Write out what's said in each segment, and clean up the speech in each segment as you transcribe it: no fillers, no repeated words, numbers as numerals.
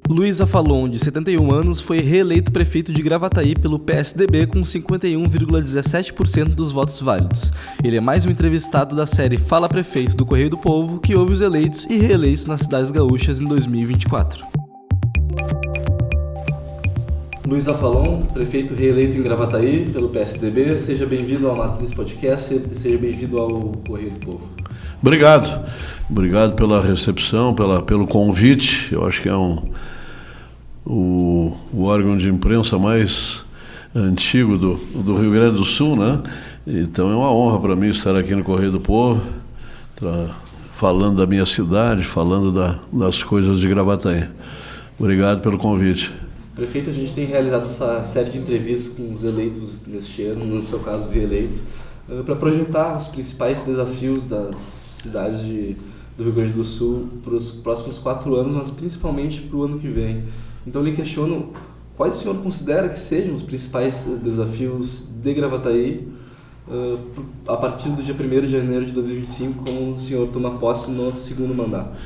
Luiz Afalon, de 71 anos, foi reeleito prefeito de Gravataí pelo PSDB com 51,17% dos votos válidos. Ele é mais um entrevistado da série Fala Prefeito do Correio do Povo, que ouve os eleitos e reeleitos nas cidades gaúchas em 2024. Luiz Afalon, prefeito reeleito em Gravataí pelo PSDB, seja bem-vindo ao Matriz Podcast, seja bem-vindo ao Correio do Povo. Obrigado pela recepção, pelo convite. Eu acho que é o órgão de imprensa mais antigo do Rio Grande do Sul, né? Então é uma honra para mim estar aqui no Correio do Povo, falando da minha cidade, falando das coisas de Gravataí. Obrigado pelo convite. Prefeito, a gente tem realizado essa série de entrevistas com os eleitos neste ano, no seu caso reeleito, para projetar os principais desafios das cidades do Rio Grande do Sul para os próximos 4 anos, mas principalmente para o ano que vem. Então, lhe questiono, quais o senhor considera que sejam os principais desafios de Gravataí a partir do dia 1º de janeiro de 2025, como o senhor toma posse no segundo mandato?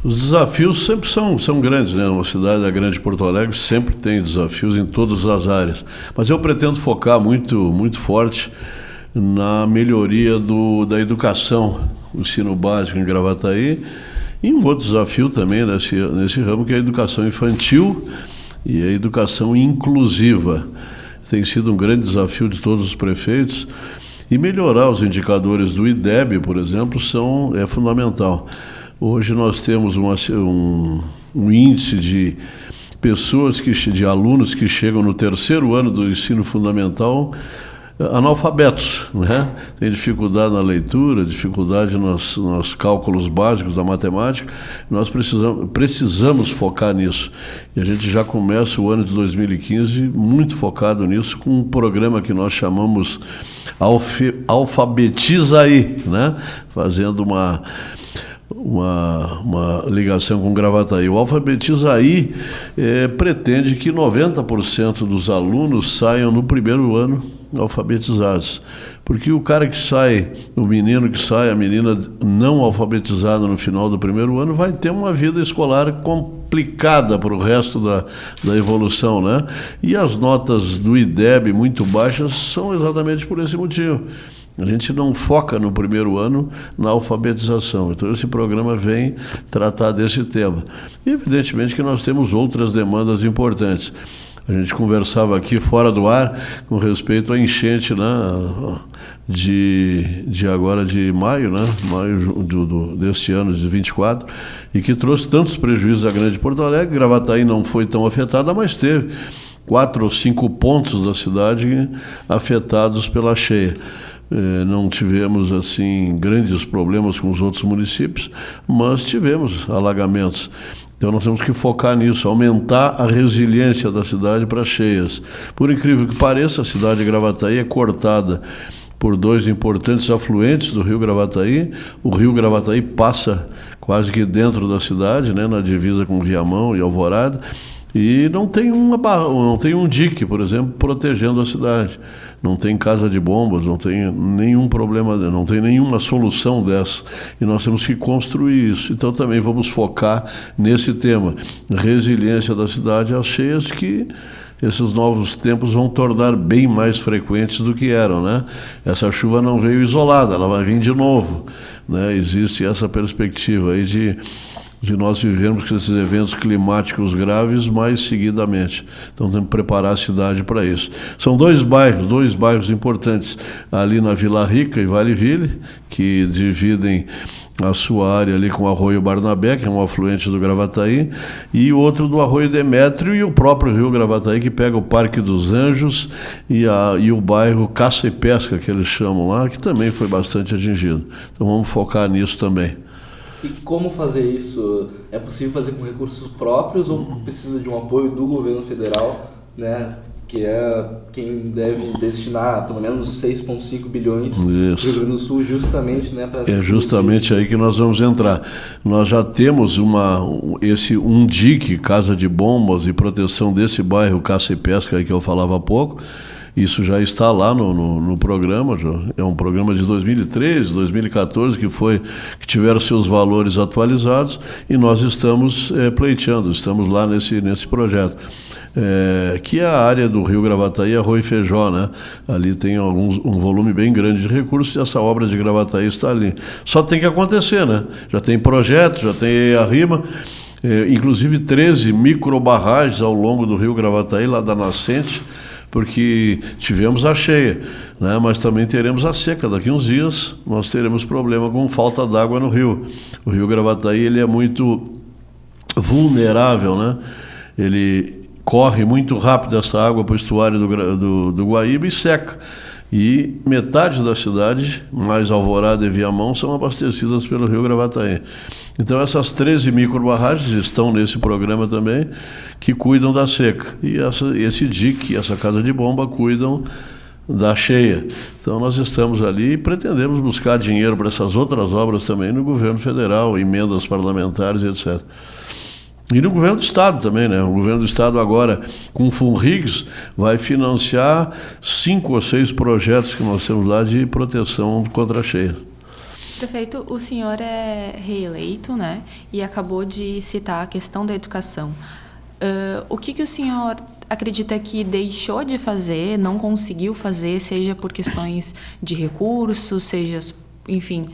Os desafios sempre são grandes, né? Uma cidade da Grande Porto Alegre sempre tem desafios em todas as áreas. Mas eu pretendo focar muito forte na melhoria da educação, o ensino básico em Gravataí, e um outro desafio também nesse ramo, que é a educação infantil e a educação inclusiva. Tem sido um grande desafio de todos os prefeitos, e melhorar os indicadores do IDEB, por exemplo, é fundamental. Hoje nós temos um índice de de alunos que chegam no 3º ano do ensino fundamental analfabetos, né? Tem dificuldade na leitura, dificuldade nos cálculos básicos da matemática. Nós precisamos focar nisso. E a gente já começa o ano de 2015 muito focado nisso, com um programa que nós chamamos Alfabetiza-aí, né? Fazendo uma ligação com Gravataí. O Alfabetiza-aí pretende que 90% dos alunos saiam no 1º ano alfabetizados. Porque o menino que sai, a menina não alfabetizada no final do 1º ano, vai ter uma vida escolar complicada para o resto da evolução, né? E as notas do IDEB muito baixas são exatamente por esse motivo. A gente não foca no 1º ano na alfabetização. Então, esse programa vem tratar desse tema. E, evidentemente, que nós temos outras demandas importantes. A gente conversava aqui fora do ar com respeito à enchente, né, agora de maio, né, deste ano, de 24, e que trouxe tantos prejuízos à Grande Porto Alegre. Gravataí não foi tão afetada, mas teve 4 ou 5 pontos da cidade afetados pela cheia. Não tivemos assim grandes problemas com os outros municípios, mas tivemos alagamentos. Então nós temos que focar nisso, aumentar a resiliência da cidade para cheias. Por incrível que pareça, a cidade de Gravataí é cortada por 2 importantes afluentes do rio Gravataí. O rio Gravataí passa quase que dentro da cidade, né, na divisa com Viamão e Alvorada. E não tem um dique, por exemplo, protegendo a cidade. Não tem casa de bombas, não tem nenhum problema, não tem nenhuma solução dessa. E nós temos que construir isso. Então também vamos focar nesse tema, resiliência da cidade às cheias, que esses novos tempos vão tornar bem mais frequentes do que eram, né? Essa chuva não veio isolada, ela vai vir de novo, né? Existe essa perspectiva aí de nós vivermos com esses eventos climáticos graves mais seguidamente. Então temos que preparar a cidade para isso. São dois bairros importantes, ali na Vila Rica e Vale Ville, que dividem a sua área ali com o Arroio Barnabé, que é um afluente do Gravataí, e outro do Arroio Demétrio e o próprio rio Gravataí, que pega o Parque dos Anjos e o bairro Caça e Pesca, que eles chamam lá, que também foi bastante atingido. Então vamos focar nisso também. E como fazer isso? É possível fazer com recursos próprios ou precisa de um apoio do governo federal, né, que é quem deve destinar pelo menos 6,5 bilhões para o Rio Grande do Sul justamente, né, para... É justamente aí que nós vamos entrar. Nós já temos um dique, casa de bombas e proteção desse bairro Caça e Pesca aí que eu falava há pouco, Isso já está lá no programa, é um programa de 2013, 2014, que tiveram seus valores atualizados, e nós estamos pleiteando, estamos lá nesse projeto. Que é a área do Rio Gravataí, Arroio e Feijó, né? Ali tem um volume bem grande de recursos e essa obra de Gravataí está ali. Só tem que acontecer, né? Já tem projeto, já tem a rima, inclusive 13 microbarragens ao longo do Rio Gravataí, lá da nascente, porque tivemos a cheia, né? Mas também teremos a seca. Daqui uns dias nós teremos problema com falta d'água no rio. O Rio Gravataí, ele é muito vulnerável, né? Ele corre muito rápido essa água para o estuário do Guaíba e seca. E metade da cidade, mais Alvorada e Viamão, são abastecidas pelo Rio Gravataí. Então essas 13 microbarragens estão nesse programa também, que cuidam da seca. E esse dique, essa casa de bomba, cuidam da cheia. Então nós estamos ali e pretendemos buscar dinheiro para essas outras obras também no governo federal, emendas parlamentares, etc. E no governo do Estado também, né? O governo do Estado agora, com o Funrigs, vai financiar 5 ou 6 projetos que nós temos lá de proteção contra a cheia. Prefeito, o senhor é reeleito, né? E acabou de citar a questão da educação. O que o senhor acredita que deixou de fazer, não conseguiu fazer, seja por questões de recursos, seja, enfim,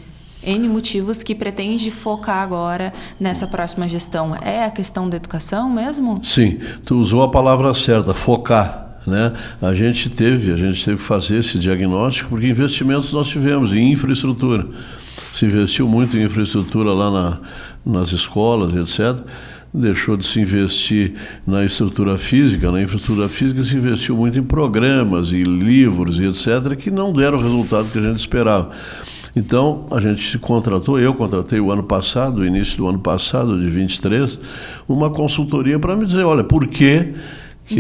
N motivos, que pretende focar agora nessa próxima gestão? É a questão da educação mesmo? Sim, tu usou a palavra certa, focar, né? A gente teve que fazer esse diagnóstico, porque investimentos nós tivemos em infraestrutura. Se investiu muito em infraestrutura lá nas escolas, etc. Deixou de se investir na estrutura física. Na infraestrutura física se investiu muito em programas, em livros e etc., que não deram o resultado que a gente esperava. Então, a gente eu contratei o ano passado, início do ano passado, de 23, uma consultoria para me dizer, olha, por que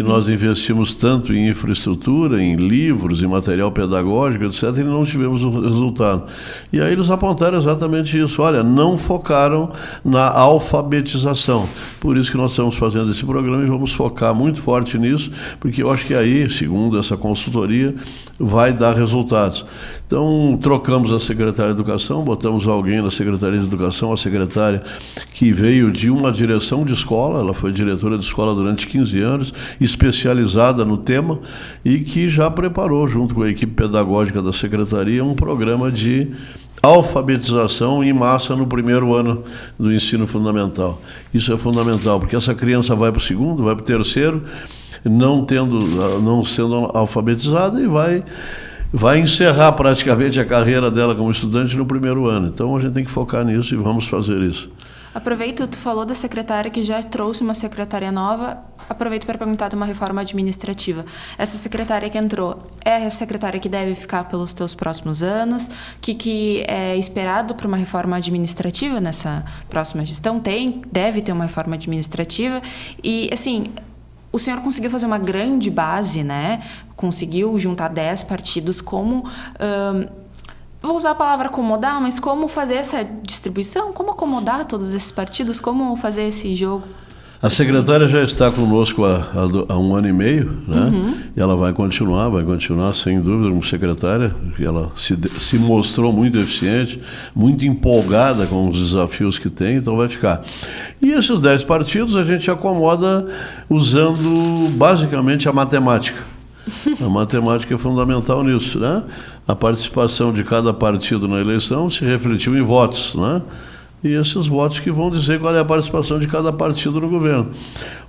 nós investimos tanto em infraestrutura, em livros, em material pedagógico, etc., e não tivemos o resultado. E aí eles apontaram exatamente isso. Olha, não focaram na alfabetização. Por isso que nós estamos fazendo esse programa e vamos focar muito forte nisso, porque eu acho que aí, segundo essa consultoria, vai dar resultados. Então, trocamos a secretária de Educação, botamos alguém na Secretaria de Educação, a secretária que veio de uma direção de escola, ela foi diretora de escola durante 15 anos, especializada no tema, e que já preparou, junto com a equipe pedagógica da Secretaria, um programa de alfabetização em massa no primeiro ano do ensino fundamental. Isso é fundamental, porque essa criança vai para o segundo, vai para o terceiro, não sendo alfabetizada, e vai encerrar praticamente a carreira dela como estudante no primeiro ano. Então a gente tem que focar nisso e vamos fazer isso. Aproveito, tu falou da secretária que já trouxe uma secretária nova, aproveito para perguntar de uma reforma administrativa. Essa secretária que entrou é a secretária que deve ficar pelos teus próximos anos? Que é esperado para uma reforma administrativa nessa próxima gestão? Deve ter uma reforma administrativa e, assim, o senhor conseguiu fazer uma grande base, né? Conseguiu juntar 10 partidos. Como... vou usar a palavra acomodar, mas como fazer essa distribuição? Como acomodar todos esses partidos? Como fazer esse jogo? A secretária já está conosco há 1 ano e meio, né? E ela vai continuar sem dúvida como secretária, porque ela se mostrou muito eficiente, muito empolgada com os desafios que tem, então vai ficar. E esses 10 partidos a gente acomoda usando basicamente a matemática. A matemática é fundamental nisso, né? A participação de cada partido na eleição se refletiu em votos, né? E esses votos que vão dizer qual é a participação de cada partido no governo.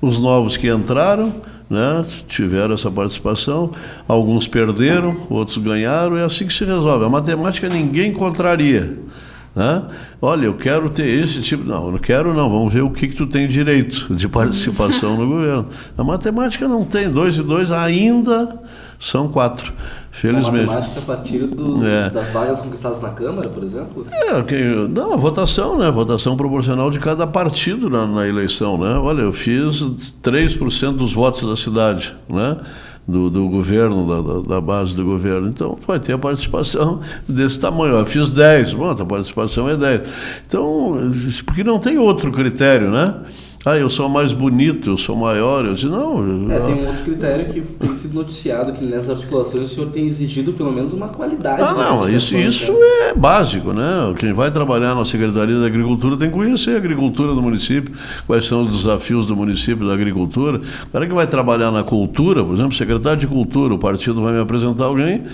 Os novos que entraram, né, tiveram essa participação, alguns perderam, outros ganharam, é assim que se resolve. A matemática ninguém contraria, né? Olha, eu quero ter esse tipo... Não quero não, vamos ver o que tu tem direito de participação no governo. A matemática não tem, 2 e 2 ainda são 4, felizmente. A matemática a partir das vagas conquistadas na Câmara, por exemplo? Não, a votação, né? Votação proporcional de cada partido na eleição, né? Olha, eu fiz 3% dos votos da cidade, né? Do governo, da base do governo. Então, vai ter a participação desse tamanho. Eu fiz 10, a participação é 10. Então, porque não tem outro critério, né? eu sou mais bonito, eu sou maior. Eu disse, não. Tem um outro critério que tem sido noticiado, que nessas articulações o senhor tem exigido pelo menos uma qualidade. Não, isso é básico, né? Quem vai trabalhar na Secretaria da Agricultura tem que conhecer a agricultura do município, quais são os desafios do município da agricultura. O cara que vai trabalhar na cultura, por exemplo, secretário de cultura, o partido vai me apresentar alguém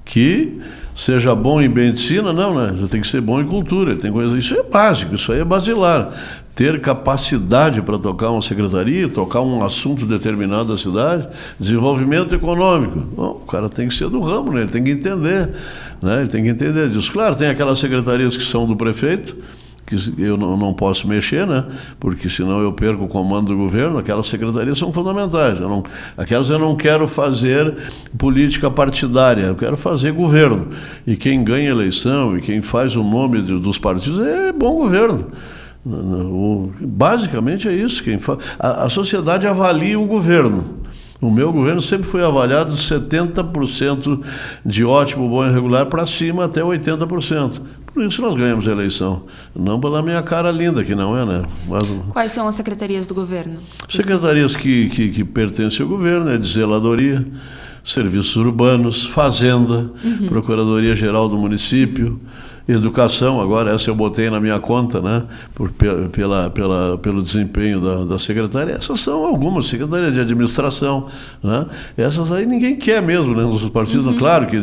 que seja bom em medicina, não, né? Você tem que ser bom em cultura, isso é básico, isso aí é basilar. Ter capacidade para tocar uma secretaria, tocar um assunto determinado da cidade, desenvolvimento econômico. Bom, o cara tem que ser do ramo, né? Ele tem que entender, né? Ele tem que entender disso. Claro, tem aquelas secretarias que são do prefeito, que eu não posso mexer, né? Porque senão eu perco o comando do governo. Aquelas secretarias são fundamentais. Aquelas eu não quero fazer política partidária, eu quero fazer governo. E quem ganha a eleição e quem faz o nome dos partidos é bom governo. Basicamente é isso. A sociedade avalia o governo. O meu governo sempre foi avaliado de 70% de ótimo, bom e regular para cima até 80%. Por isso nós ganhamos a eleição. Não pela minha cara linda, que não é, né? Quais são as secretarias do governo? Secretarias que pertencem ao governo, é de zeladoria, serviços urbanos, fazenda, Procuradoria-Geral do município, educação, agora essa eu botei na minha conta, né? Pelo desempenho da secretária. Essas são algumas, secretarias de administração, né? Essas aí ninguém quer mesmo, né? Nos partidos, claro que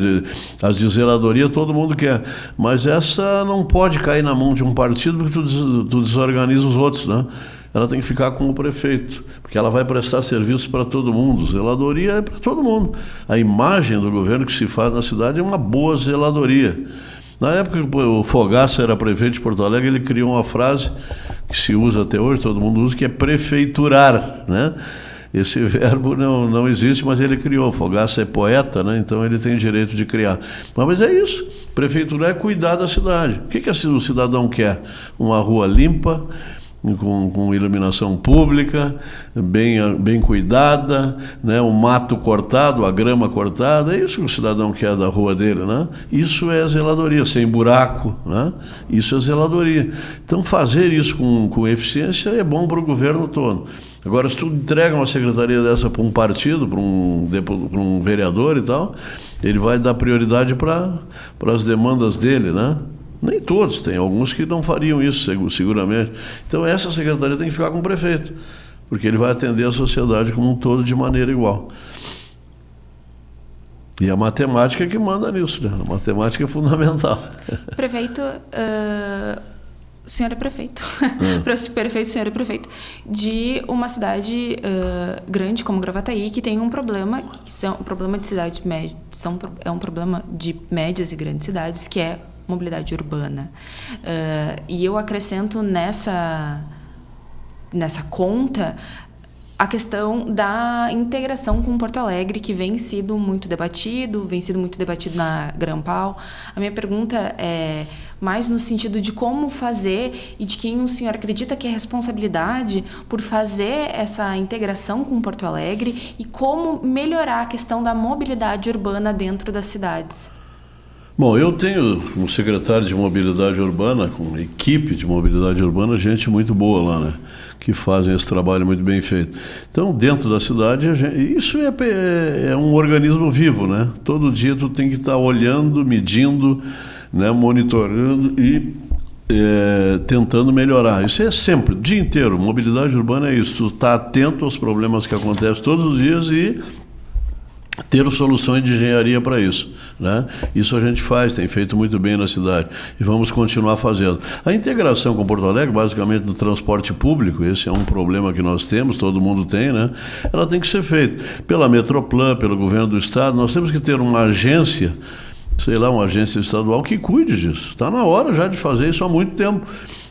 as de zeladoria todo mundo quer, mas essa não pode cair na mão de um partido porque tu desorganiza os outros, né? Ela tem que ficar com o prefeito, porque ela vai prestar serviço para todo mundo. Zeladoria é para todo mundo. A imagem do governo que se faz na cidade é uma boa zeladoria. Na época que o Fogaça era prefeito de Porto Alegre, ele criou uma frase que se usa até hoje, todo mundo usa, que é prefeiturar, né? Esse verbo não existe, mas ele criou. O Fogaça é poeta, né? Então ele tem direito de criar. Mas é isso. Prefeiturar é cuidar da cidade. O que o cidadão quer? Uma rua limpa, com iluminação pública, bem cuidada, né? O mato cortado, a grama cortada, é isso que o cidadão quer da rua dele, né? Isso é zeladoria, sem buraco, né? Isso é zeladoria. Então fazer isso com eficiência é bom para o governo todo. Agora, se tu entrega uma secretaria dessa para um partido, para um vereador e tal, ele vai dar prioridade para as demandas dele, né? Nem todos, tem alguns que não fariam isso, seguramente. Então essa secretaria tem que ficar com o prefeito, porque ele vai atender a sociedade como um todo de maneira igual. E a matemática é que manda nisso, né? A matemática é fundamental. Prefeito, o senhor é prefeito. Prefeito, o senhor é prefeito de uma cidade grande como Gravataí, que tem um problema, um problema de cidade média, é um problema de médias e grandes cidades, que é mobilidade urbana. E eu acrescento nessa conta a questão da integração com Porto Alegre, que vem sido muito debatido na Grampal. A minha pergunta é mais no sentido de como fazer e de quem o senhor acredita que é responsabilidade por fazer essa integração com Porto Alegre e como melhorar a questão da mobilidade urbana dentro das cidades. Bom, eu tenho um secretário de mobilidade urbana, com uma equipe de mobilidade urbana, gente muito boa lá, né? Que fazem esse trabalho muito bem feito. Então, dentro da cidade, isso é um organismo vivo, né? Todo dia tu tem que estar olhando, medindo, né? Monitorando e tentando melhorar. Isso é sempre, o dia inteiro. Mobilidade urbana é isso, tu estar atento aos problemas que acontecem todos os dias e ter soluções de engenharia para isso, né? Isso a gente faz, tem feito muito bem na cidade e vamos continuar fazendo. A integração com Porto Alegre, basicamente no transporte público, esse é um problema que nós temos, todo mundo tem, né? Ela tem que ser feita pela Metroplan, pelo governo do estado. Nós temos que ter uma agência, uma agência estadual que cuide disso. Está na hora já de fazer isso há muito tempo.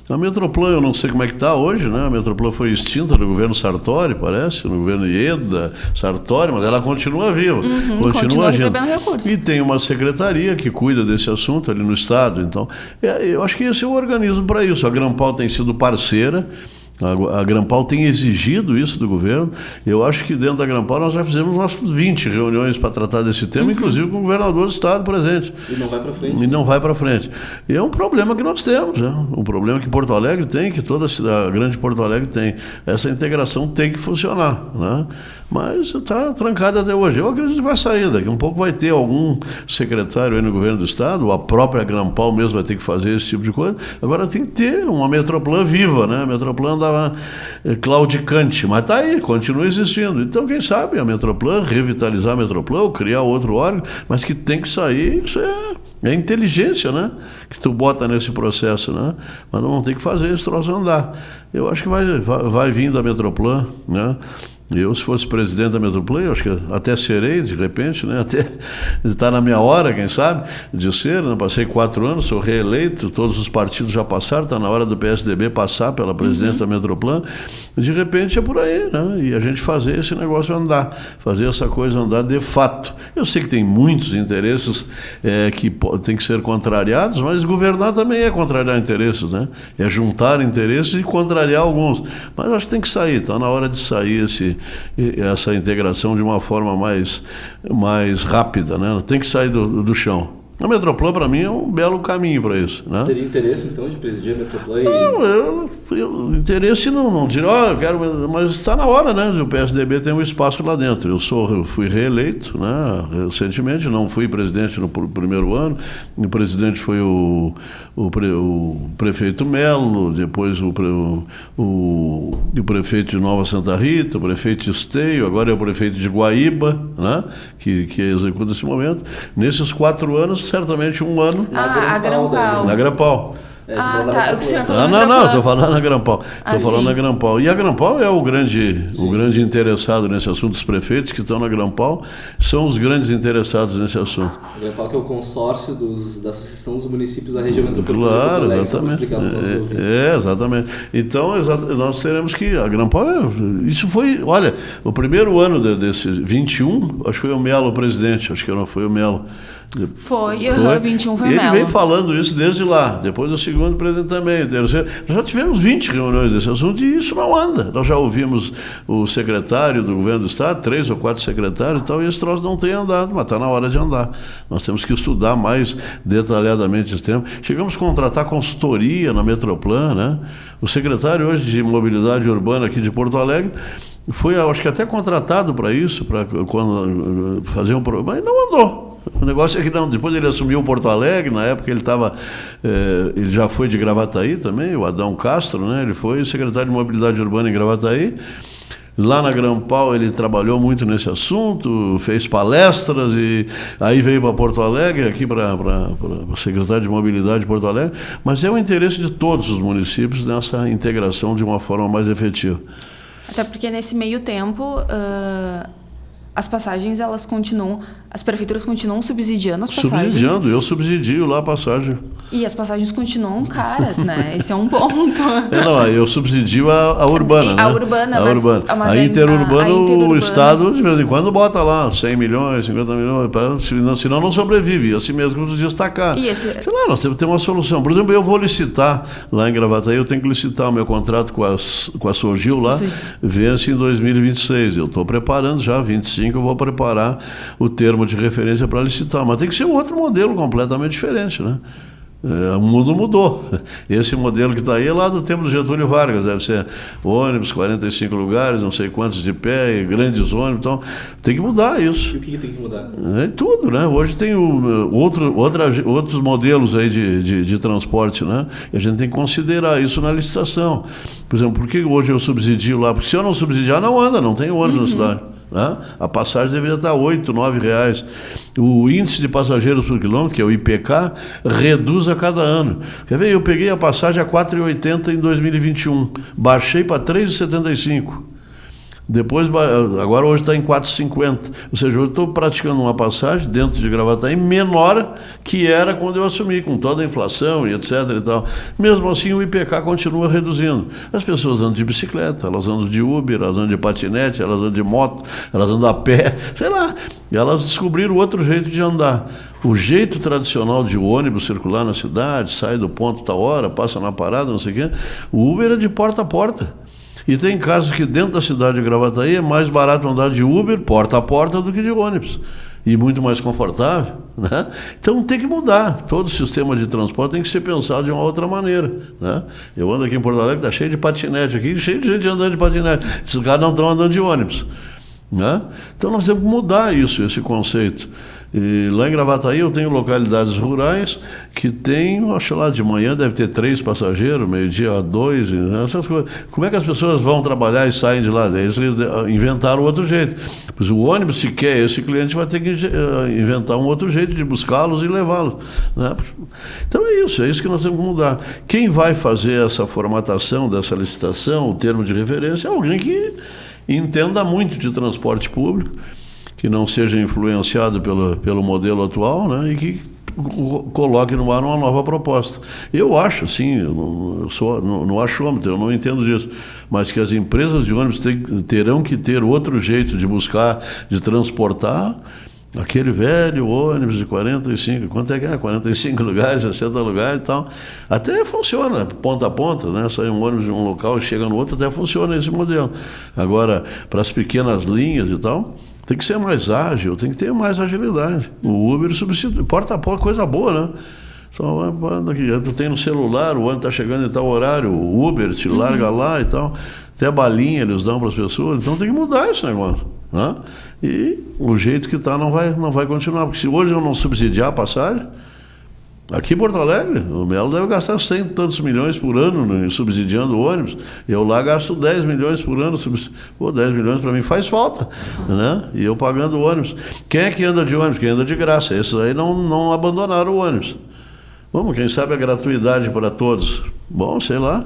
A Metroplan, eu não sei como é que está hoje, né? A Metroplan foi extinta no governo Sartori, parece, no governo Ieda, Sartori, mas ela continua viva. Continua recebendo recursos. E tem uma secretaria que cuida desse assunto ali no estado. Então, eu acho que esse é o organismo para isso. A Grampal tem sido parceira A Grampal tem exigido isso do governo. Eu acho que dentro da Grampal nós já fizemos umas 20 reuniões para tratar desse tema, inclusive com o governador do estado presente. E não vai para frente. E não vai para frente. E é um problema que nós temos, né? Um problema que Porto Alegre tem, que toda a grande Porto Alegre tem. Essa integração tem que funcionar, né? Mas está trancada até hoje. Eu acredito que vai sair. Daqui um pouco vai ter algum secretário aí no governo do estado, ou a própria Grampal mesmo vai ter que fazer esse tipo de coisa. Agora tem que ter uma Metroplan viva, né? A Metroplan andava claudicante, mas está aí, continua existindo. Então, quem sabe a Metroplan, revitalizar a Metroplan, ou criar outro órgão, mas que tem que sair, isso é inteligência, né? Que tu bota nesse processo, né? Mas não tem que fazer esse troço andar. Eu acho que vai vindo a Metroplan, né? Eu, se fosse presidente da Metroplan, eu acho que até serei, de repente, né? Até está na minha hora, quem sabe, de ser, né? Passei 4 anos, sou reeleito, todos os partidos já passaram, está na hora do PSDB passar pela presidência da Metroplan, de repente é por aí, né? E a gente fazer esse negócio andar, fazer essa coisa andar de fato. Eu sei que tem muitos interesses que tem que ser contrariados, mas governar também é contrariar interesses, né? É juntar interesses e contrariar alguns. Mas acho que tem que sair, está na hora de sair essa integração de uma forma mais rápida, né? Tem que sair do chão. A Metroplan, para mim, é um belo caminho para isso, né? Teria interesse, então, de presidir a Metroplan? Não, interesse não diria, eu quero, mas está na hora, né? O PSDB tem um espaço lá dentro. Eu fui reeleito, né? Recentemente, não fui presidente no primeiro ano. O presidente foi o prefeito Melo, depois o prefeito de Nova Santa Rita, o prefeito de Esteio, agora é o prefeito de Guaíba, né? Que executa esse momento. Nesses 4 anos, certamente um ano a Grampal. na Grampal. Tá. O senhor falou Não, estou falando na Grampal. Na Grampal. E a Grampal é o grande interessado nesse assunto. Os prefeitos que estão na Grampal são os grandes interessados nesse assunto. A Grampal que é o consórcio da Associação dos Municípios da Região Metropolitana. Claro, exatamente. Exatamente. Então, nós teremos que... A Grampal, isso foi... Olha, o primeiro ano desse 21, acho que foi o Melo o presidente, acho que não foi o Melo. Foi, 21 foi o Melo. Ele vem Melo. falando isso desde lá, depois o segundo presidente também, o terceiro. Nós já tivemos 20 reuniões desse assunto e isso não anda. Nós já ouvimos o secretário do governo do estado, 3 ou 4 secretários e tal, e esse troço não tem andado, mas está na hora de andar. Nós temos que estudar mais detalhadamente esse tema. Chegamos a contratar consultoria na Metroplan, né? O secretário hoje de Mobilidade Urbana aqui de Porto Alegre foi, acho que até contratado para isso, para fazer um programa, mas não andou. O negócio é que não, depois ele assumiu Porto Alegre, na época ele já foi de Gravataí também, o Adão Castro, né? Ele foi secretário de Mobilidade Urbana em Gravataí. Lá na Grampal ele trabalhou muito nesse assunto, fez palestras e aí veio para Porto Alegre, aqui para o secretário de Mobilidade de Porto Alegre, mas é o interesse de todos os municípios nessa integração de uma forma mais efetiva. Até porque nesse meio tempo... as passagens, elas continuam... As prefeituras continuam subsidiando as passagens. Subsidiando, eu subsidio lá a passagem. E as passagens continuam caras, né? Esse é um ponto. Eu subsidio a urbana, né? A urbana, mas a interurbana, o Estado, de vez em quando, bota lá 100 milhões, 50 milhões, senão não sobrevive. Assim mesmo, como você destacar. Sei lá, nós temos que ter uma solução. Por exemplo, eu vou licitar lá em Gravataí, eu tenho que licitar o meu contrato com a Sogil lá, vence em 2026. Eu estou preparando já, 25 eu vou preparar o termo de referência para licitar, mas tem que ser um outro modelo completamente diferente, né? O mundo mudou. Esse modelo que está aí é lá do tempo do Getúlio Vargas, deve ser ônibus, 45 lugares, não sei quantos de pé, grandes ônibus, então tem que mudar isso. E o que tem que mudar? Tudo, né? Hoje tem outros modelos aí de transporte, né? E a gente tem que considerar isso na licitação. Por exemplo, por que hoje eu subsidio lá? Porque se eu não subsidiar, não anda, não tem ônibus na cidade. Né? A passagem deveria estar R$ 8, R$ 9. O índice de passageiros por quilômetro, que é o IPK, reduz a cada ano. Quer ver? Eu peguei a passagem a R$ 4,80 em 2021, baixei para R$ 3,75. Depois, agora hoje está em 4,50. Ou seja, eu estou praticando uma passagem dentro de Gravataí menor que era quando eu assumi, com toda a inflação e etc. e tal. Mesmo assim, o IPK continua reduzindo. As pessoas andam de bicicleta, elas andam de Uber, elas andam de patinete, elas andam de moto, elas andam a pé, sei lá. E elas descobriram outro jeito de andar. O jeito tradicional de ônibus circular na cidade, sai do ponto tal hora, passa na parada, não sei o quê. O Uber é de porta a porta. E tem casos que dentro da cidade de Gravataí é mais barato andar de Uber, porta a porta, do que de ônibus. E muito mais confortável, né? Então tem que mudar. Todo o sistema de transporte tem que ser pensado de uma outra maneira, né? Eu ando aqui em Porto Alegre, está cheio de patinete aqui, cheio de gente andando de patinete. Esses caras não estão andando de ônibus, né? Então nós temos que mudar isso, esse conceito. E lá em Gravataí eu tenho localidades rurais que tem, acho lá, de manhã deve ter 3 passageiros, meio-dia 2, essas coisas. Como é que as pessoas vão trabalhar e saem de lá? Eles inventaram outro jeito. Pois o ônibus, se quer esse cliente, vai ter que inventar um outro jeito de buscá-los e levá-los, né? Então é isso que nós temos que mudar. Quem vai fazer essa formatação dessa licitação, o termo de referência, é alguém que entenda muito de transporte público, que não seja influenciado pelo modelo atual, né, e que coloque no ar uma nova proposta. Eu acho, assim, eu não achômetro, eu não entendo disso, mas que as empresas de ônibus terão que ter outro jeito de buscar, de transportar aquele velho ônibus de 45, quanto é que é? 45 lugares, 60 lugares e tal. Até funciona, ponta a ponta, né? Sai um ônibus de um local e chega no outro, até funciona esse modelo. Agora, para as pequenas linhas e tal, tem que ser mais ágil, tem que ter mais agilidade. O Uber substitui, porta a porta, coisa boa, né? Só tu tem no celular, o ônibus está chegando em tal horário, o Uber te larga lá e tal. Até balinha eles dão para as pessoas, então tem que mudar esse negócio, né? E o jeito que está não vai continuar, porque se hoje eu não subsidiar a passagem, aqui em Porto Alegre, o Melo deve gastar 100 e tantos milhões por ano subsidiando o ônibus. Eu lá gasto 10 milhões por ano. 10 milhões para mim faz falta, né? E eu pagando o ônibus. Quem é que anda de ônibus? Quem anda de graça. Esses aí não abandonaram o ônibus. Vamos, quem sabe a gratuidade para todos. Bom, sei lá.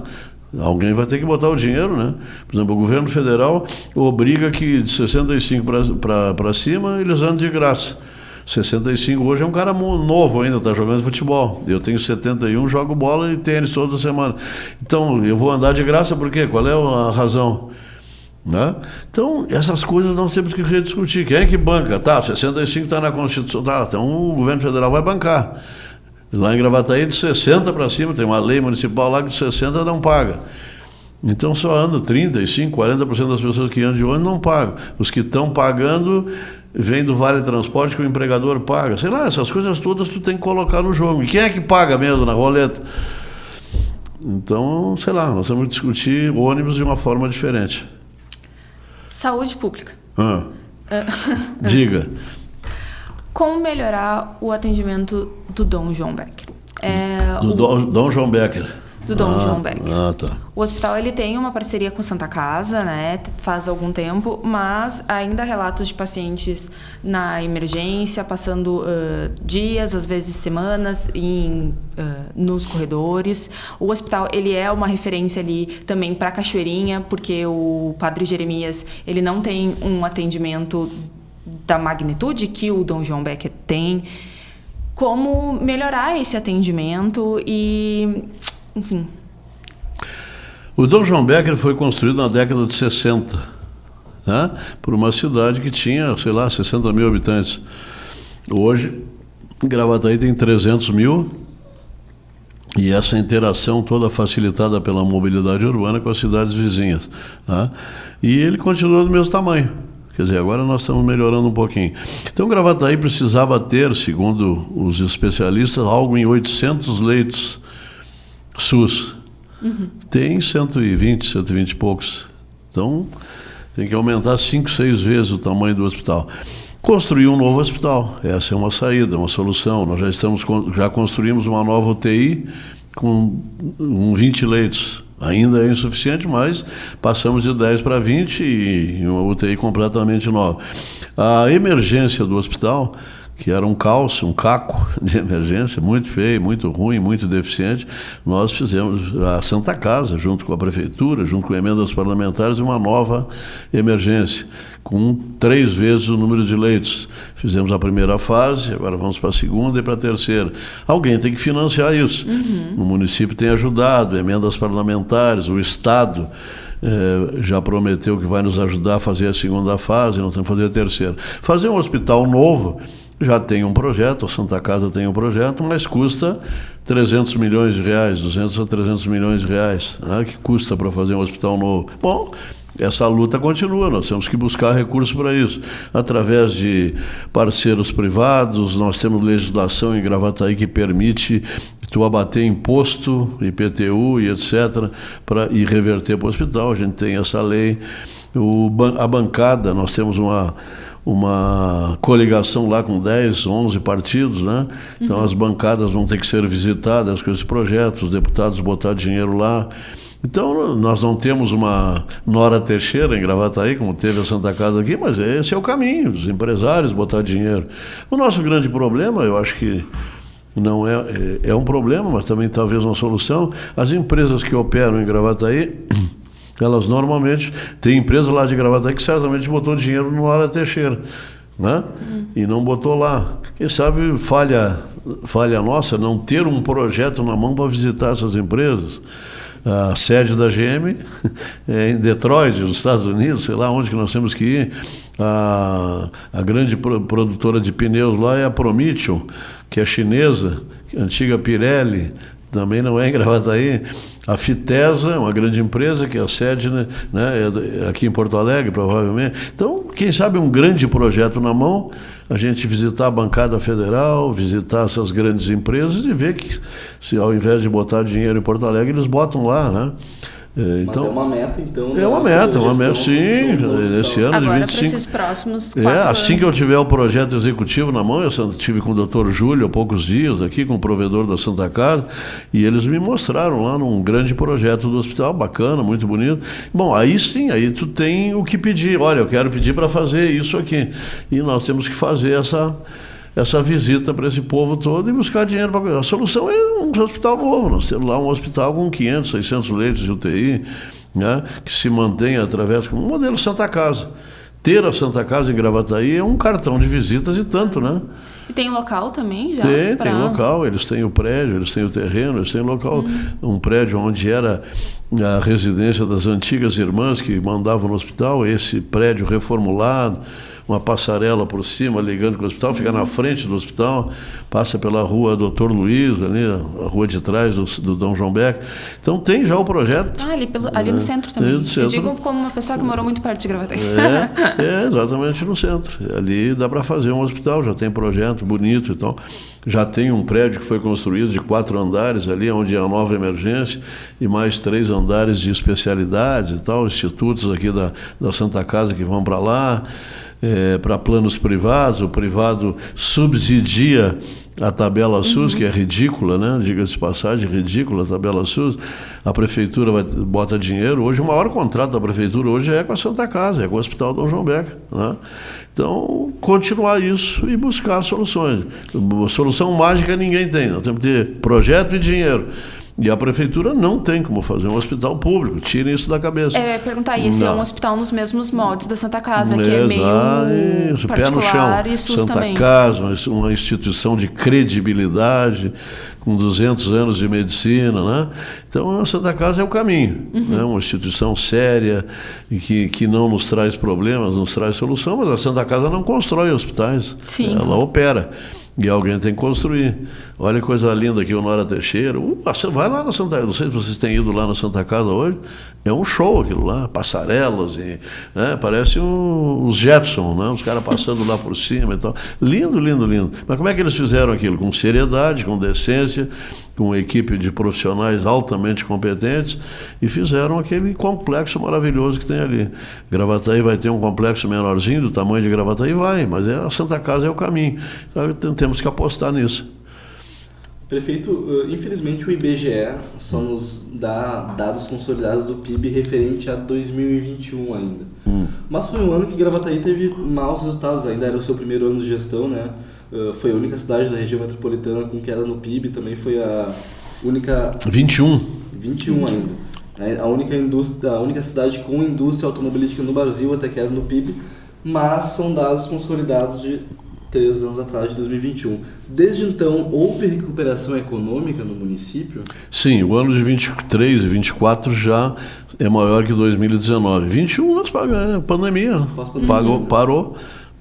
Alguém vai ter que botar o dinheiro, né? Por exemplo, o governo federal obriga que de 65 para cima eles andam de graça. 65 hoje é um cara novo ainda, está jogando futebol. Eu tenho 71, jogo bola e tênis toda semana. Então, eu vou andar de graça por quê? Qual é a razão? Né? Então, essas coisas nós temos que rediscutir. Quem é que banca? Tá, 65 está na Constituição. Tá, então o governo federal vai bancar. Lá em Gravataí, de 60 para cima, tem uma lei municipal lá que de 60 não paga. Então só anda 35, 40% das pessoas que andam de ônibus não pagam. Os que estão pagando vêm do Vale Transporte que o empregador paga. Sei lá, essas coisas todas tu tem que colocar no jogo. E quem é que paga mesmo na roleta? Então, sei lá, nós temos que discutir ônibus de uma forma diferente. Saúde pública. Diga. Como melhorar o atendimento do Dom João Becker? Dom João Becker. Do Dom João Becker. Tá. O hospital ele tem uma parceria com Santa Casa, né? Faz algum tempo, mas ainda há relatos de pacientes na emergência, passando dias, às vezes semanas, nos corredores. O hospital ele é uma referência ali também para Cachoeirinha, porque o Padre Jeremias ele não tem um atendimento da magnitude que o Dom João Becker tem. Como melhorar esse atendimento e, enfim. O Dom João Becker foi construído na década de 60, né? Por uma cidade que tinha, sei lá, 60 mil habitantes. Hoje, Gravataí tem 300 mil e essa interação toda facilitada pela mobilidade urbana com as cidades vizinhas, né? E ele continua do mesmo tamanho. Quer dizer, agora nós estamos melhorando um pouquinho. Então, Gravataí precisava ter, segundo os especialistas, algo em 800 leitos SUS. Tem 120 e poucos. Então, tem que aumentar 5, 6 vezes o tamanho do hospital. Construir um novo hospital, essa é uma saída, uma solução. Nós já construímos uma nova UTI com 20 leitos. Ainda é insuficiente, mas passamos de 10 para 20 e uma UTI completamente nova. A emergência do hospital, que era um caos, um caco de emergência, muito feio, muito ruim, muito deficiente, nós fizemos a Santa Casa, junto com a Prefeitura, junto com emendas parlamentares, uma nova emergência, com 3 vezes o número de leitos. Fizemos a primeira fase, agora vamos para a segunda e para a terceira. Alguém tem que financiar isso. O município tem ajudado, emendas parlamentares, o Estado já prometeu que vai nos ajudar a fazer a segunda fase, nós temos que fazer a terceira. Fazer um hospital novo já tem um projeto, a Santa Casa tem um projeto, mas custa 300 milhões de reais, 200 a 300 milhões de reais, né, que custa para fazer um hospital novo. Bom, essa luta continua, nós temos que buscar recursos para isso, através de parceiros privados. Nós temos legislação em Gravataí que permite tu abater imposto, IPTU e etc., e reverter para o hospital. A gente tem essa lei. A bancada, nós temos uma coligação lá com 10, 11 partidos, né? Então as bancadas vão ter que ser visitadas com esse projeto, os deputados botar dinheiro lá. Então, nós não temos uma Nora Teixeira em Gravataí, como teve a Santa Casa aqui, mas esse é o caminho, dos empresários botar dinheiro. O nosso grande problema, eu acho que não é um problema, mas também talvez uma solução, as empresas que operam em Gravataí, elas normalmente, tem empresa lá de Gravataí que certamente botou dinheiro no Nora Teixeira, né? E não botou lá. Quem sabe falha nossa não ter um projeto na mão para visitar essas empresas. A sede da GM é em Detroit, nos Estados Unidos, sei lá onde que nós temos que ir. A grande produtora de pneus lá é a Prometeon, que é chinesa, antiga Pirelli, também não é em Gravataí. A Fitesa, uma grande empresa, que é a sede, né, é aqui em Porto Alegre, provavelmente. Então, quem sabe um grande projeto na mão, a gente visitar a bancada federal, visitar essas grandes empresas e ver que, se ao invés de botar dinheiro em Porto Alegre, eles botam lá, né? Então, mas é uma meta, então. É uma meta, sim. Nesse ano agora, de 25. para esses próximos 4 anos. Assim que eu tiver o projeto executivo na mão, eu estive com o Dr. Júlio há poucos dias aqui, com o provedor da Santa Casa, e eles me mostraram lá num grande projeto do hospital, bacana, muito bonito. Bom, aí sim, aí tu tem o que pedir. Olha, eu quero pedir para fazer isso aqui. E nós temos que fazer essa visita para esse povo todo e buscar dinheiro para... A solução é um hospital novo. Nós temos lá um hospital com 500, 600 leitos de UTI, né, que se mantém através do modelo Santa Casa. Ter a Santa Casa em Gravataí é um cartão de visitas e tanto, né? E tem local também já? Tem local, eles têm o prédio, eles têm o terreno, eles têm local, um prédio onde era a residência das antigas irmãs que mandavam no hospital, esse prédio reformulado, uma passarela por cima, ligando com o hospital, fica na frente do hospital, passa pela rua Dr. Luiz, ali, a rua de trás do Dom João Beck. Então tem já o projeto. Ali no centro também. Eu digo como uma pessoa que morou muito perto de Gravataí. Exatamente no centro. Ali dá para fazer um hospital, já tem projeto bonito e tal. Já tem um prédio que foi construído de 4 andares ali, onde é a nova emergência, e mais 3 andares de especialidades e tal, institutos aqui da Santa Casa que vão para lá. Para planos privados, o privado subsidia a tabela SUS, que é ridícula, né? Diga-se de passagem, ridícula a tabela SUS. A prefeitura bota dinheiro. Hoje, o maior contrato da prefeitura hoje é com a Santa Casa, é com o Hospital Dom João Beck, né? Então, continuar isso e buscar soluções. Solução mágica ninguém tem, nós temos que ter projeto e dinheiro. E a prefeitura não tem como fazer um hospital público, tirem isso da cabeça. Perguntar aí, se é um hospital nos mesmos moldes da Santa Casa, que é meio isso, particular, pé no chão. e SUS Santa também. Casa, uma instituição de credibilidade, com 200 anos de medicina, né? Então, a Santa Casa é o caminho, né? Uma instituição séria e que não nos traz problemas, nos traz solução, mas a Santa Casa não constrói hospitais, Sim. Ela opera. E alguém tem que construir. Olha que coisa linda aqui, o Nora Teixeira. Vai lá na Santa Casa. Não sei se vocês têm ido lá na Santa Casa hoje. É um show aquilo lá, passarelas, né? Parece os Jetson, né? Os caras passando lá por cima e tal. Lindo, lindo, lindo. Mas como é que eles fizeram aquilo? Com seriedade, com decência, com uma equipe de profissionais altamente competentes, e fizeram aquele complexo maravilhoso que tem ali. Gravataí vai ter um complexo menorzinho, do tamanho de Gravataí, mas a Santa Casa é o caminho. Então, temos que apostar nisso. Prefeito, infelizmente o IBGE só nos dá dados consolidados do PIB referente a 2021 ainda. Mas foi um ano que Gravataí teve maus resultados, ainda era o seu primeiro ano de gestão, né? Foi a única cidade da região metropolitana com queda no PIB, também foi a única... 21 ainda. A única cidade com indústria automobilística no Brasil até queda no PIB, mas são dados consolidados de 3 anos atrás, de 2021. Desde então, houve recuperação econômica no município? Sim, o ano de 23 e 24 já é maior que 2019. 21 nós pagamos, pandemia.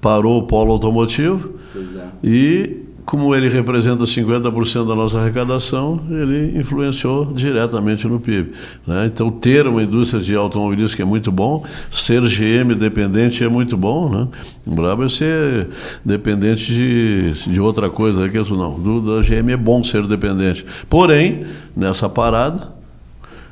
Parou o polo automotivo. Pois é. E, como ele representa 50% da nossa arrecadação, ele influenciou diretamente no PIB, né? Então, ter uma indústria de automobilismo que é muito bom, ser GM dependente é muito bom, né? O brabo é ser dependente de outra coisa, que isso não. Da GM é bom ser dependente. Porém, nessa parada,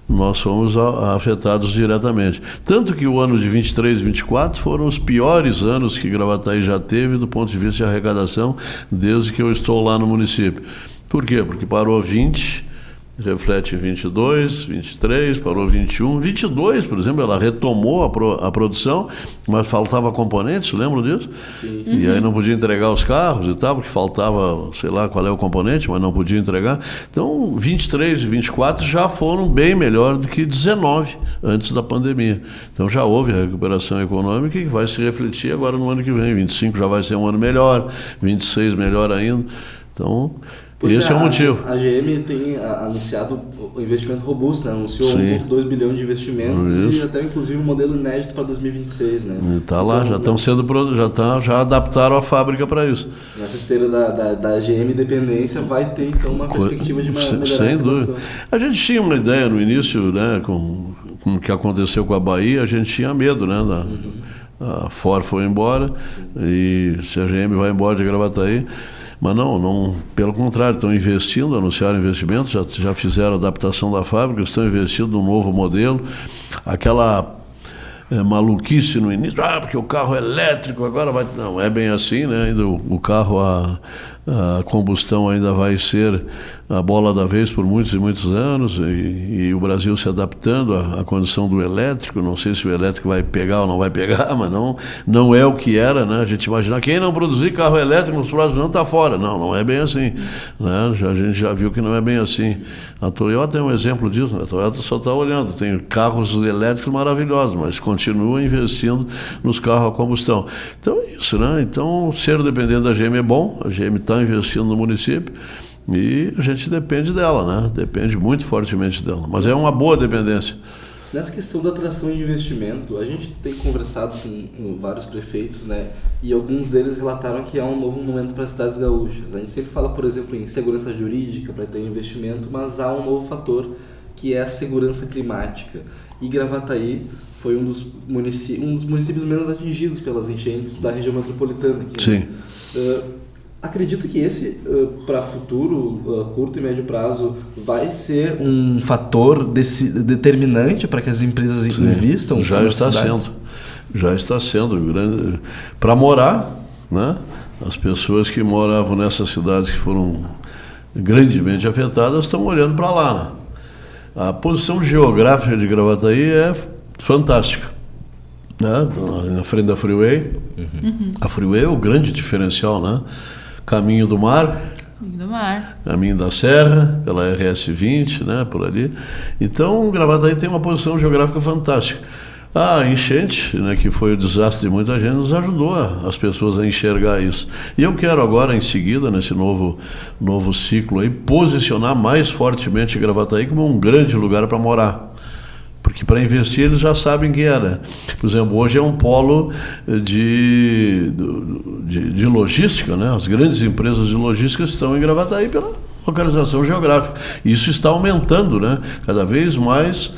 nós fomos afetados diretamente. Tanto que o ano de 23 e 24 foram os piores anos que Gravataí já teve do ponto de vista de arrecadação desde que eu estou lá no município. Por quê? Porque parou 20, reflete em 22, 23, parou 21. 22, por exemplo, ela retomou a produção, mas faltava componentes, lembram disso? Sim. E aí não podia entregar os carros e tal, porque faltava, sei lá qual é o componente, mas não podia entregar. Então, 23 e 24 já foram bem melhor do que 19 antes da pandemia. Então já houve a recuperação econômica que vai se refletir agora no ano que vem. 25 já vai ser um ano melhor, 26 melhor ainda. Então, esse é o motivo. A GM tem anunciado o investimento robusto, né? Anunciou Sim. 1,2 bilhão de investimentos e até inclusive um modelo inédito para 2026, né? Está lá, então, já adaptaram a fábrica para isso. Nessa esteira da GM Dependência vai ter então uma perspectiva de melhorar sem a dúvida. A gente tinha uma ideia no início, né, com o que aconteceu com a Bahia, a gente tinha medo, né? A Ford foi embora. Sim. E se a GM vai embora de Gravataí. Mas não, pelo contrário, estão investindo, anunciaram investimentos, já fizeram a adaptação da fábrica, estão investindo num novo modelo. Aquela maluquice no início, porque o carro é elétrico, agora vai... Não, é bem assim, né? Ainda o carro, a combustão ainda vai ser a bola da vez por muitos e muitos anos, e o Brasil se adaptando à condição do elétrico. Não sei se o elétrico vai pegar ou não vai pegar, mas não é o que era, né? A gente imagina, quem não produzir carro elétrico nos próximos anos está fora. Não é bem assim, né? A gente já viu que não é bem assim. A Toyota é um exemplo disso, né? A Toyota só está olhando, tem carros elétricos maravilhosos, mas continua investindo nos carros a combustão. Então é isso, né? Então, ser dependente da GM é bom, a GM está investindo no município, e a gente depende dela, né? Depende muito fortemente dela. Mas é uma boa dependência. Nessa questão da atração de investimento, a gente tem conversado com vários prefeitos, né? E alguns deles relataram que há um novo momento para as cidades gaúchas. A gente sempre fala, por exemplo, em segurança jurídica para ter investimento, mas há um novo fator que é a segurança climática. E Gravataí foi um dos municípios menos atingidos pelas enchentes da região metropolitana aqui. Sim. Né? Acredita que esse, para futuro, curto e médio prazo, vai ser um fator determinante para que as empresas investam? Já está sendo. Para morar, né? As pessoas que moravam nessas cidades que foram grandemente afetadas estão olhando para lá, né? A posição geográfica de Gravataí é fantástica, né? Na frente da Freeway. A Freeway é o grande diferencial, né? Caminho do Mar, Caminho da Serra, pela RS 20, né, por ali. Então, Gravataí tem uma posição geográfica fantástica. A enchente, né, que foi o desastre de muita gente, nos ajudou as pessoas a enxergar isso. E eu quero agora, em seguida, nesse novo ciclo aí, posicionar mais fortemente Gravataí como um grande lugar para morar. Porque para investir eles já sabem que era. Por exemplo, hoje é um polo de logística, né? As grandes empresas de logística estão em Gravataí pela localização geográfica. Isso está aumentando, né? Cada vez mais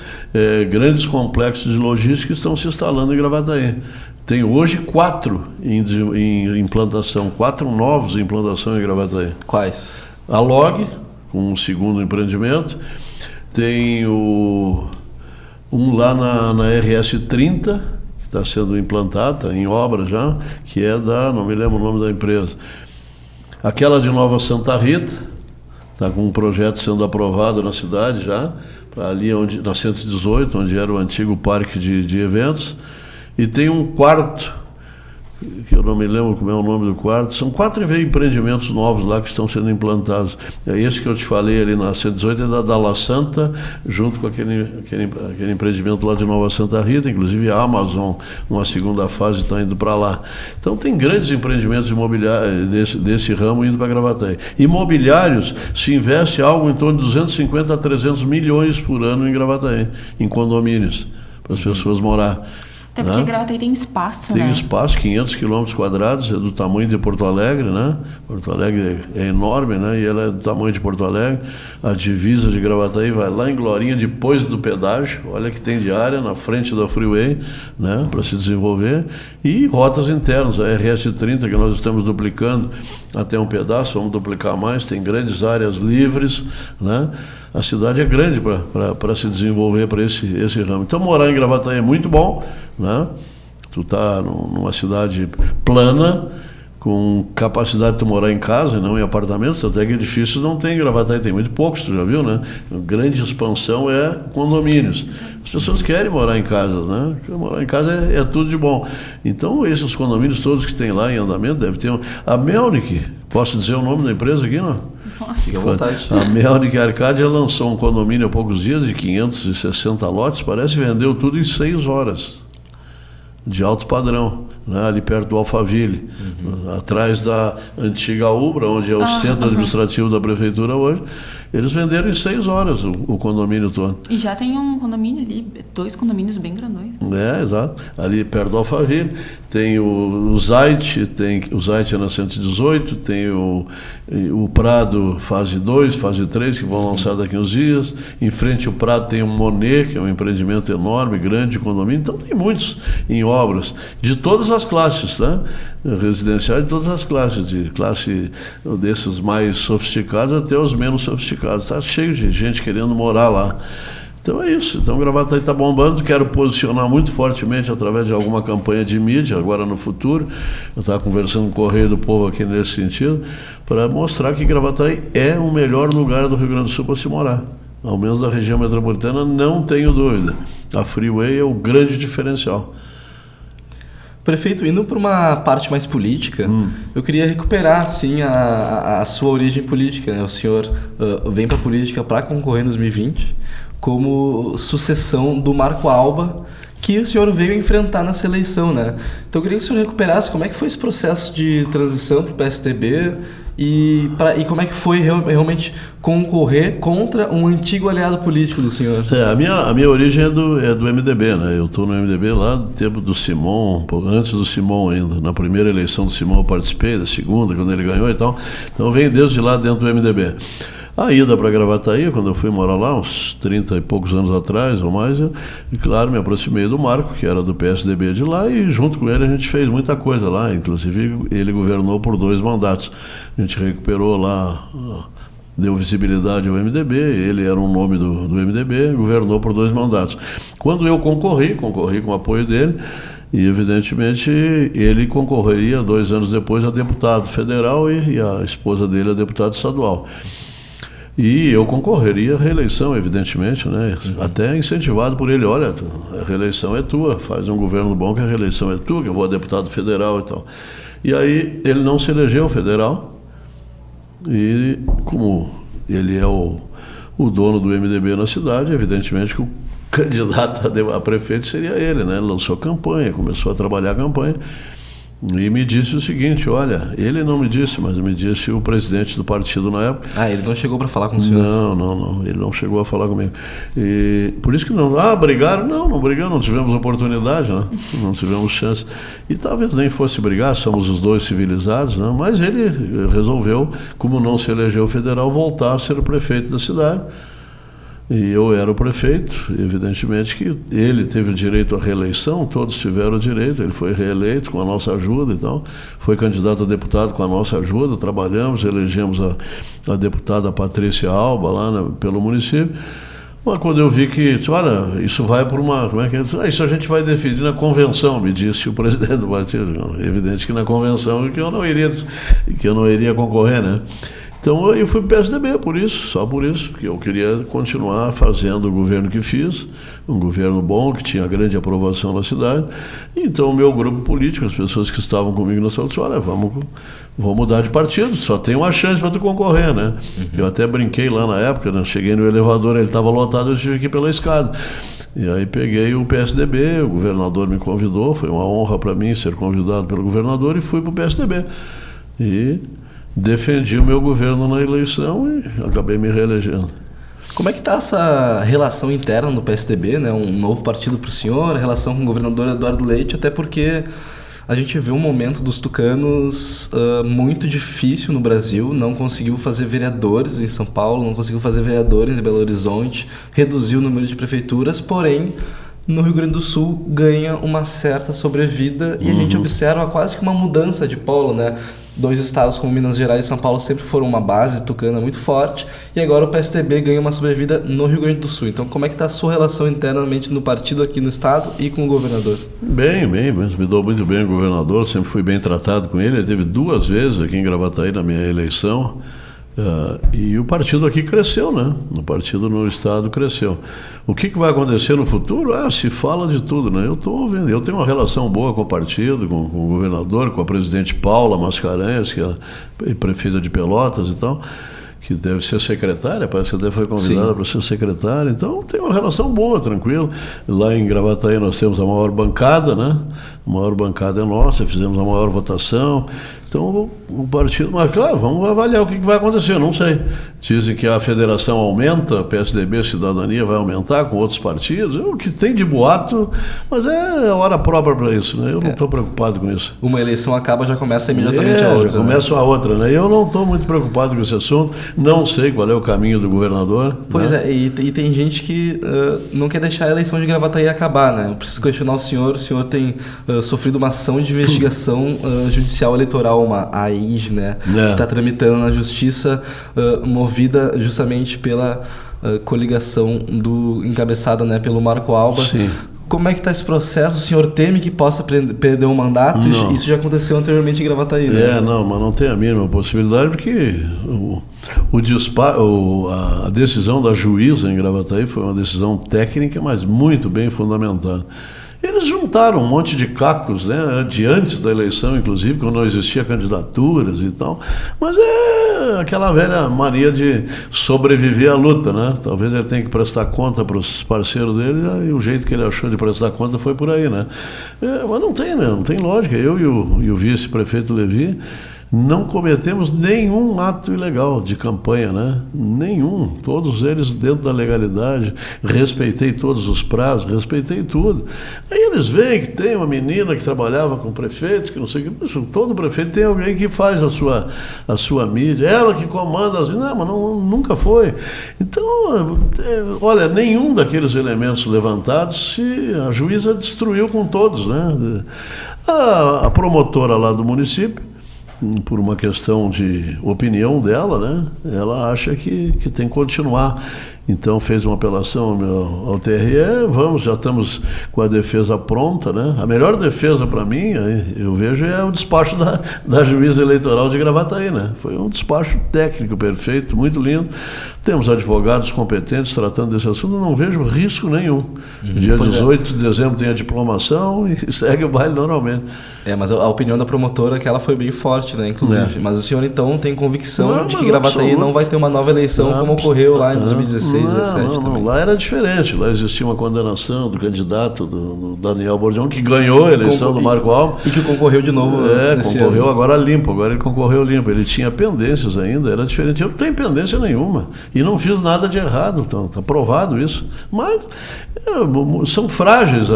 grandes complexos de logística estão se instalando em Gravataí. Tem hoje 4 em implantação, 4 novos em implantação em Gravataí. Quais? A Log, com um segundo empreendimento. Tem um lá na RS 30, que está sendo implantado, está em obra já, que é não me lembro o nome da empresa. Aquela de Nova Santa Rita, está com um projeto sendo aprovado na cidade já, ali na 118, onde era o antigo parque de eventos. E tem um quarto, que eu não me lembro como é o nome do quarto, são 4 empreendimentos novos lá que estão sendo implantados. É esse que eu te falei ali na 118, é da La Santa, junto com aquele empreendimento lá de Nova Santa Rita, inclusive a Amazon, numa segunda fase, está indo para lá. Então tem grandes empreendimentos imobiliários desse ramo indo para Gravataí. Imobiliários, se investe algo em torno de 250 a 300 milhões por ano em Gravataí, em condomínios, para as pessoas morar. Até porque né? Gravataí tem espaço, Tem né? espaço, 500 quilômetros quadrados, é do tamanho de Porto Alegre, né? Porto Alegre é enorme, né? E ela é do tamanho de Porto Alegre. A divisa de Gravataí vai lá em Glorinha, depois do pedágio. Olha que tem de área na frente da Freeway, né? Para se desenvolver. E rotas internas, a RS-30, que nós estamos duplicando até um pedaço, vamos duplicar mais. Tem grandes áreas livres, né? A cidade é grande para se desenvolver para esse ramo. Então, morar em Gravataí é muito bom, né? Tu está numa cidade plana, com capacidade de tu morar em casa e não em apartamentos, até que edifícios não tem em Gravataí, tem muito poucos, tu já viu, né? A grande expansão é condomínios. As pessoas querem morar em casa, né? Morar em casa é tudo de bom. Então, esses condomínios todos que tem lá em andamento, deve ter a Melnick, posso dizer o nome da empresa aqui, não? Fica à vontade. A Melnick Arcádia lançou um condomínio há poucos dias de 560 lotes, parece que vendeu tudo em 6 horas, de alto padrão, né? Ali perto do Alphaville, atrás da antiga Ubra, onde é o centro administrativo da prefeitura hoje. Eles venderam em 6 horas o condomínio todo. E já tem um condomínio ali, 2 condomínios bem grandões. É, exato. Ali perto do Alphaville tem o Zait, o Zait é na 118, tem o Prado fase 2, fase 3, que vão lançar daqui uns dias. Em frente ao Prado tem o Monet, que é um empreendimento enorme, grande condomínio. Então tem muitos em obras, de todas as classes, né? Residenciais de todas as classes, de classe desses mais sofisticados até os menos sofisticados. Está cheio de gente querendo morar lá. Então é isso. Então Gravataí está bombando. Quero posicionar muito fortemente através de alguma campanha de mídia, agora no futuro. Eu estava conversando com o Correio do Povo aqui nesse sentido, para mostrar que Gravataí é o melhor lugar do Rio Grande do Sul para se morar. Ao menos da região metropolitana, não tenho dúvida. A Freeway é o grande diferencial. Prefeito, indo para uma parte mais política, eu queria recuperar assim, a sua origem política, né? O senhor vem para a política para concorrer em 2020 como sucessão do Marco Alba, que o senhor veio enfrentar nessa eleição, né? Então eu queria que o senhor recuperasse como é que foi esse processo de transição para o PSDB e como é que foi realmente concorrer contra um antigo aliado político do senhor. A minha origem é do MDB, né? Eu estou no MDB lá do tempo do Simão, antes do Simão ainda. Na primeira eleição do Simão eu participei, da segunda, quando ele ganhou e tal. Então eu venho desde lá dentro do MDB. A ida para Gravataí, quando eu fui morar lá, uns 30 e poucos anos atrás ou mais, e claro, me aproximei do Marco, que era do PSDB de lá, e junto com ele a gente fez muita coisa lá, inclusive ele governou por 2 mandatos. A gente recuperou lá, deu visibilidade ao MDB, ele era um nome do MDB, governou por 2 mandatos. Quando eu concorri com o apoio dele, e evidentemente ele concorreria 2 anos depois a deputado federal e a esposa dele a deputada estadual. E eu concorreria à reeleição, evidentemente, né? Até incentivado por ele, olha, a reeleição é tua, faz um governo bom que a reeleição é tua, que eu vou a deputado federal e tal. E aí ele não se elegeu federal, e como ele é o dono do MDB na cidade, evidentemente que o candidato a prefeito seria ele, né? Ele lançou campanha, começou a trabalhar a campanha, e me disse o seguinte, olha, ele não me disse, mas me disse o presidente do partido na época. Ele não chegou para falar com o senhor? Não, ele não chegou a falar comigo. E por isso que não, brigaram? Não brigamos, não tivemos oportunidade, né? Não tivemos chance. E talvez nem fosse brigar, somos os 2 civilizados, né? Mas ele resolveu, como não se elegeu federal, voltar a ser o prefeito da cidade. E eu era o prefeito, evidentemente que ele teve o direito à reeleição, todos tiveram o direito, ele foi reeleito com a nossa ajuda e tal, foi candidato a deputado com a nossa ajuda, trabalhamos, elegemos a deputada Patrícia Alba lá pelo município. Mas quando eu vi que, olha, isso vai por uma, como é que é? Isso a gente vai definir na convenção, me disse o presidente do partido. Evidente que na convenção que eu não iria concorrer, né? Então eu fui para o PSDB por isso, só por isso, porque eu queria continuar fazendo o governo que fiz, um governo bom, que tinha grande aprovação na cidade. Então o meu grupo político, as pessoas que estavam comigo na sala, disseram, olha, vamos mudar de partido, só tem uma chance para tu concorrer, né? Eu até brinquei lá na época, né? Cheguei no elevador, ele estava lotado, eu tive que ir pela escada. E aí peguei o PSDB, o governador me convidou, foi uma honra para mim ser convidado pelo governador e fui para o PSDB. E defendi o meu governo na eleição e acabei me reelegendo. Como é que está essa relação interna no PSDB, né? Um novo partido para o senhor, a relação com o governador Eduardo Leite, até porque a gente vê um momento dos tucanos muito difícil no Brasil, não conseguiu fazer vereadores em São Paulo, não conseguiu fazer vereadores em Belo Horizonte, reduziu o número de prefeituras, porém no Rio Grande do Sul ganha uma certa sobrevida e a gente observa quase que uma mudança de polo, né? 2 estados como Minas Gerais e São Paulo sempre foram uma base tucana muito forte e agora o PSDB ganha uma sobrevida no Rio Grande do Sul. Então como é que está a sua relação internamente no partido aqui no estado e com o governador? Bem, mas me dou muito bem o governador, sempre fui bem tratado com ele teve 2 vezes aqui em Gravataí na minha eleição. E o partido aqui cresceu, né? O partido no estado cresceu. O que vai acontecer no futuro? Se fala de tudo, né? Eu estou ouvindo. Eu tenho uma relação boa com o partido, com o governador, com a presidente Paula Mascarenhas, que é prefeita de Pelotas e tal, que deve ser secretária, parece que até foi convidada para ser secretária. Então tem uma relação boa, tranquila. Lá em Gravataí nós temos a maior bancada, né? A maior bancada é nossa, fizemos a maior votação. Então o partido, mas claro, vamos avaliar o que vai acontecer, não sei. Dizem que a federação aumenta, a PSDB Cidadania vai aumentar com outros partidos, o que tem de boato, mas é a hora própria para isso, né? Eu não estou preocupado com isso. Uma eleição acaba, já começa imediatamente a outra. Já começa a outra, né? Eu não estou muito preocupado com esse assunto, não sei qual é o caminho do governador. Pois né? E tem gente que não quer deixar a eleição de Gravataí acabar, né? Eu preciso questionar o senhor tem sofrido uma ação de investigação judicial eleitoral, uma AIJ, né? Que está tramitando na justiça, movida justamente pela coligação encabeçada, né, pelo Marco Alba. Sim. Como é que está esse processo? O senhor teme que possa perder um mandato? Não. Isso já aconteceu anteriormente em Gravataí, né? Mas não tem a mínima possibilidade, porque a decisão da juíza em Gravataí foi uma decisão técnica, mas muito bem fundamentada. Eles juntaram um monte de cacos, né, de antes da eleição, inclusive, quando não existia candidaturas e tal, mas é aquela velha mania de sobreviver à luta, né? Talvez ele tenha que prestar conta para os parceiros dele, e o jeito que ele achou de prestar conta foi por aí, né? Mas não tem lógica. Eu e o vice-prefeito Levi não cometemos nenhum ato ilegal de campanha, né? Nenhum. Todos eles dentro da legalidade. Respeitei todos os prazos, respeitei tudo. Aí eles veem que tem uma menina que trabalhava com o prefeito, que não sei o que. Todo prefeito tem alguém que faz a sua mídia. Ela que comanda as... Não, mas nunca foi. Então, olha, nenhum daqueles elementos levantados a juíza destruiu com todos, né? A promotora lá do município, por uma questão de opinião dela, né? Ela acha que tem que continuar. Então fez uma apelação ao TRE, já estamos com a defesa pronta, né? A melhor defesa para mim, eu vejo, é o despacho da juíza eleitoral de Gravataí, né? Foi um despacho técnico perfeito, muito lindo. Temos advogados competentes tratando desse assunto, não vejo risco nenhum. Dia 18 de dezembro tem a diplomação e segue o baile normalmente. Mas a opinião da promotora é que ela foi bem forte, né? Inclusive. Mas o senhor então tem convicção de que Gravataí não vai ter uma nova eleição como ocorreu lá em 2016, 2017 também? Lá era diferente. Lá existia uma condenação do candidato do Daniel Bordião, que ganhou a eleição do Marco Alba. E que concorreu de novo nesse concorreu ano. Agora limpo. Agora ele concorreu limpo. Ele tinha pendências ainda, era diferente. Eu não tenho pendência nenhuma. E não fiz nada de errado. Então, está provado isso. Mas são frágeis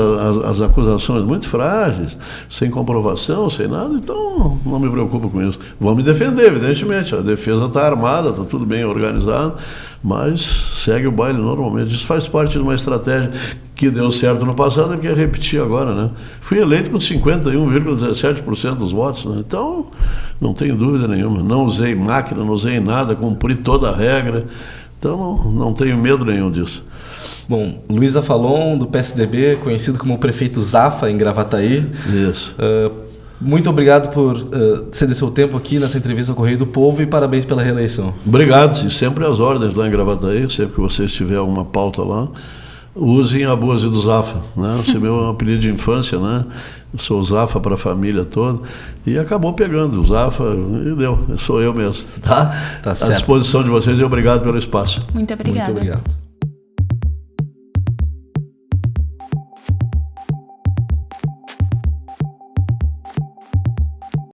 as acusações, muito frágeis, sem comprovação, sem nada. Então, não me preocupo com isso. Vou me defender, evidentemente. A defesa está armada, está tudo bem organizado, mas segue o baile normalmente. Isso faz parte de uma estratégia que deu certo no passado e quer repetir agora, né? Fui eleito com 51,17% dos votos, né? Então, não tenho dúvida nenhuma. Não usei máquina, não usei nada, cumpri toda a regra. Então, não tenho medo nenhum disso. Bom, Luiz Afalon, do PSDB, conhecido como o prefeito Zafa, em Gravataí. Isso. Muito obrigado por ceder seu tempo aqui nessa entrevista ao Correio do Povo e parabéns pela reeleição. Obrigado, e sempre às ordens lá em Gravataí, sempre que vocês tiverem alguma pauta lá, usem a Boazi do Zafa, né? Esse é meu apelido de infância, né? Eu sou o Zafa para a família toda, e acabou pegando o Zafa, e deu, sou eu mesmo, tá? Tá certo. À disposição de vocês e obrigado pelo espaço. Muito obrigada. Muito obrigado.